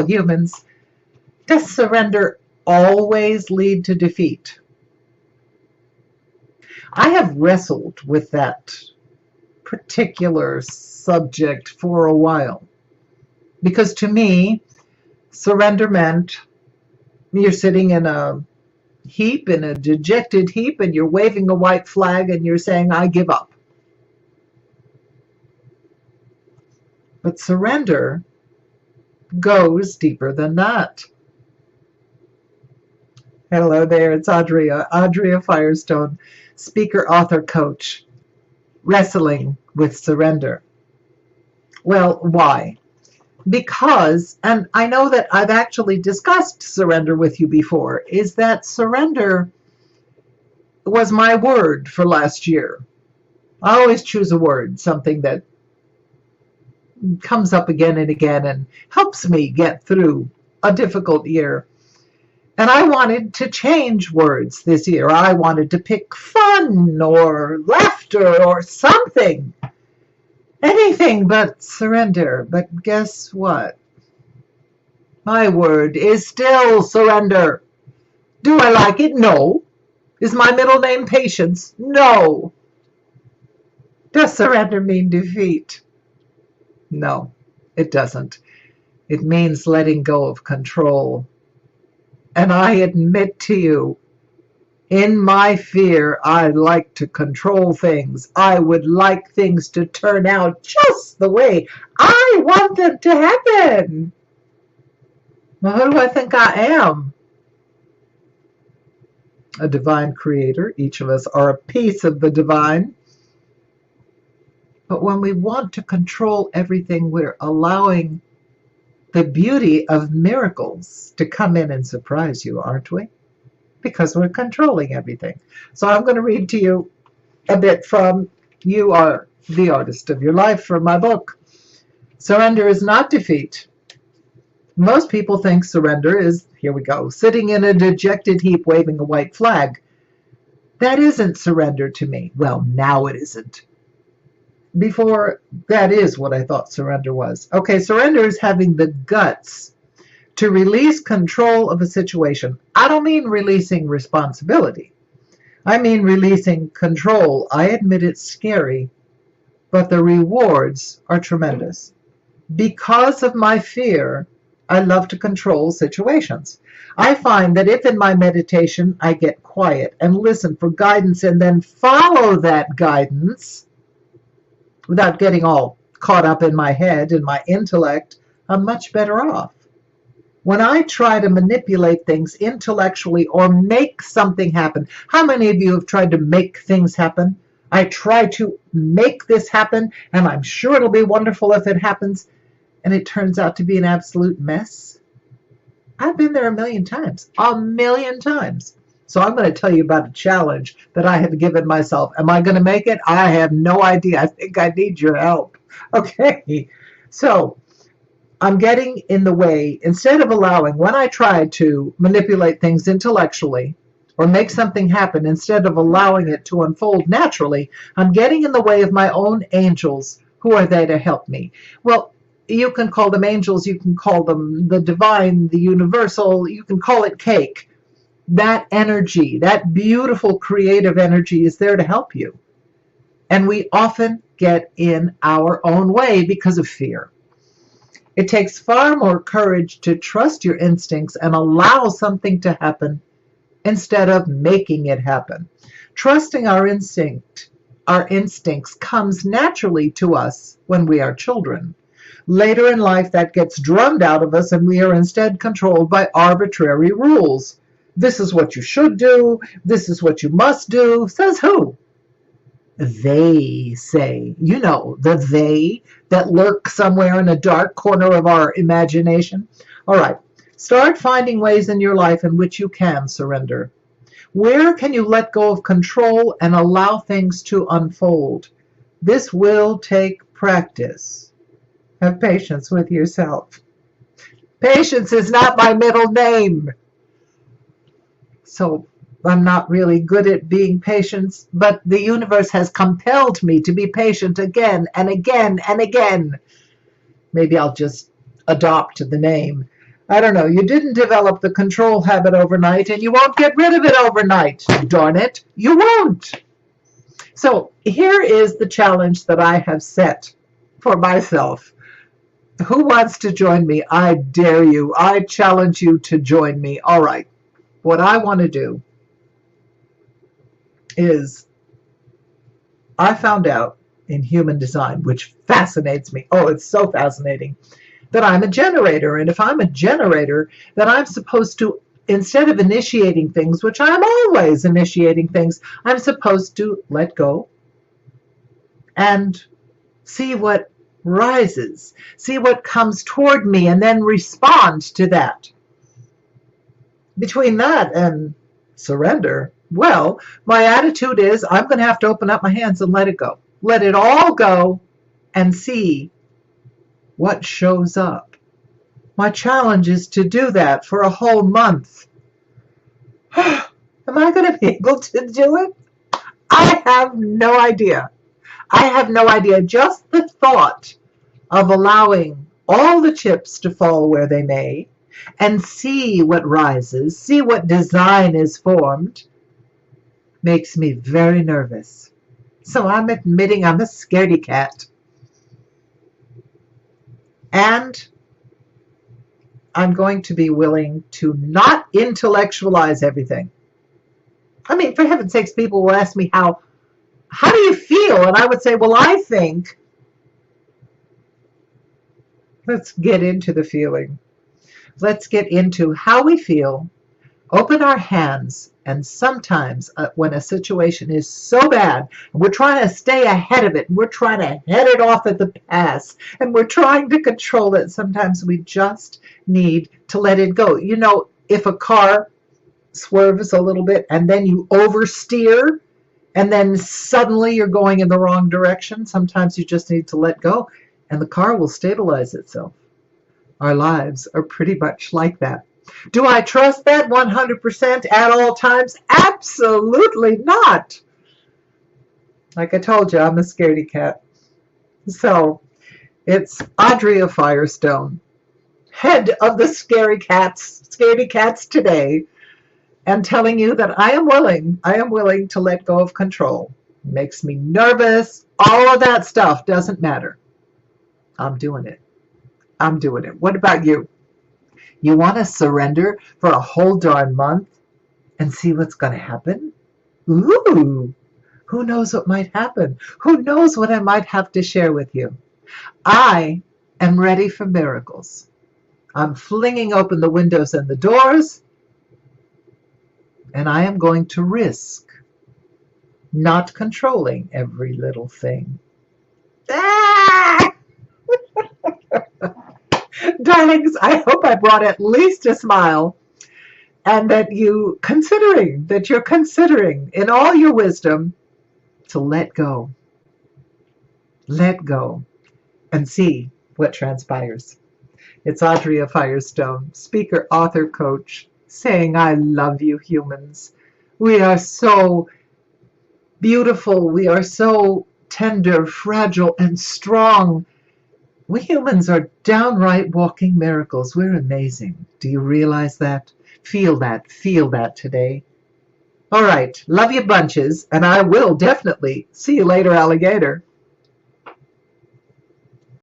humans, does surrender always lead to defeat? I have wrestled with that particular subject for a while, because to me, surrender meant you're sitting in a heap, in a dejected heap, and you're waving a white flag and you're saying, I give up. But surrender goes deeper than that. Hello there, it's Adria Firestone, speaker, author, coach, wrestling with surrender. Well, why? Because, and I know that I've actually discussed surrender with you before, is that surrender was my word for last year. I always choose a word, something that comes up again and again and helps me get through a difficult year. And I wanted to change words this year. I wanted to pick fun or laughter or something. Anything but surrender. But guess what? My word is still surrender. Do I like it? No. Is my middle name Patience? No. Does surrender mean defeat? No, it doesn't. It means letting go of control. And I admit to you, in my fear, I like to control things. I would like things to turn out just the way I want them to happen. Well, who do I think I am? A divine creator. Each of us are a piece of the divine. But when we want to control everything, we're allowing the beauty of miracles to come in and surprise you, aren't we? Because we're controlling everything. So I'm going to read to you a bit from You Are the Artist of Your Life from my book. Surrender is not defeat. Most people think surrender is, here we go, sitting in a dejected heap waving a white flag. That isn't surrender to me. Well, now it isn't. Before, that is what I thought surrender was. Okay, surrender is having the guts to release control of a situation. I don't mean releasing responsibility. I mean releasing control. I admit it's scary, but the rewards are tremendous. Because of my fear, I love to control situations. I find that if in my meditation I get quiet and listen for guidance and then follow that guidance, without getting all caught up in my head and my intellect, I'm much better off. When I try to manipulate things intellectually or make something happen, how many of you have tried to make things happen? I try to make this happen, and I'm sure it'll be wonderful if it happens, and it turns out to be an absolute mess. I've been there a million times. So I'm going to tell you about a challenge that I have given myself. Am I going to make it? I have no idea. I think I need your help. Okay. So I'm getting in the way. Instead of allowing, when I try to manipulate things intellectually or make something happen, instead of allowing it to unfold naturally, I'm getting in the way of my own angels. Who are they to help me? Well, you can call them angels. You can call them the divine, the universal. You can call it cake. That energy, that beautiful creative energy is there to help you. And we often get in our own way because of fear. It takes far more courage to trust your instincts and allow something to happen instead of making it happen. Trusting our instincts comes naturally to us when we are children. Later in life, that gets drummed out of us and we are instead controlled by arbitrary rules. This is what you should do. This is what you must do. Says who? They say. You know, the they that lurk somewhere in a dark corner of our imagination. All right. Start finding ways in your life in which you can surrender. Where can you let go of control and allow things to unfold? This will take practice. Have patience with yourself. Patience is not my middle name. So I'm not really good at being patient, but the universe has compelled me to be patient again and again and again. Maybe I'll just adopt the name. I don't know, you didn't develop the control habit overnight, and you won't get rid of it overnight. Darn it, you won't. So here is the challenge that I have set for myself. Who wants to join me? I dare you. I challenge you to join me. All right. What I want to do is, I found out in human design, which fascinates me. Oh, it's so fascinating, that I'm a generator. And if I'm a generator, then I'm supposed to, instead of initiating things, which I'm always initiating things, I'm supposed to let go and see what rises, see what comes toward me, and then respond to that. Between that and surrender, well, my attitude is I'm going to have to open up my hands and let it go. Let it all go and see what shows up. My challenge is to do that for a whole month. Am I going to be able to do it? I have no idea. I have no idea. Just the thought of allowing all the chips to fall where they may and see what rises, see what design is formed, makes me very nervous. So I'm admitting I'm a scaredy cat. And I'm going to be willing to not intellectualize everything. I mean, for heaven's sakes, people will ask me, how do you feel? And I would say, well, I think. Let's get into the feeling. Let's get into how we feel. Open our hands. And sometimes when a situation is so bad, we're trying to stay ahead of it, and we're trying to head it off at the pass, and we're trying to control it, sometimes we just need to let it go. You know, if a car swerves a little bit and then you oversteer, and then suddenly you're going in the wrong direction, sometimes you just need to let go, and the car will stabilize itself. Our lives are pretty much like that. Do I trust that 100% at all times? Absolutely not. Like I told you, I'm a scaredy cat. So it's Adria Firestone, head of the Scaredy Cats today, and telling you that I am willing to let go of control. It makes me nervous. All of that stuff doesn't matter. I'm doing it. I'm doing it. What about you? You want to surrender for a whole darn month and see what's going to happen? Ooh, who knows what might happen? Who knows what I might have to share with you? I am ready for miracles. I'm flinging open the windows and the doors, and I am going to risk not controlling every little thing. Ah! Darlings, I hope I brought at least a smile, and that you're considering in all your wisdom to let go. Let go and see what transpires. It's Adria Firestone, speaker, author, coach, saying I love you, humans. We are so beautiful. We are so tender, fragile, and strong. We humans are downright walking miracles. We're amazing. Do you realize that? Feel that today. All right. Love you bunches, and I will definitely see you later, alligator.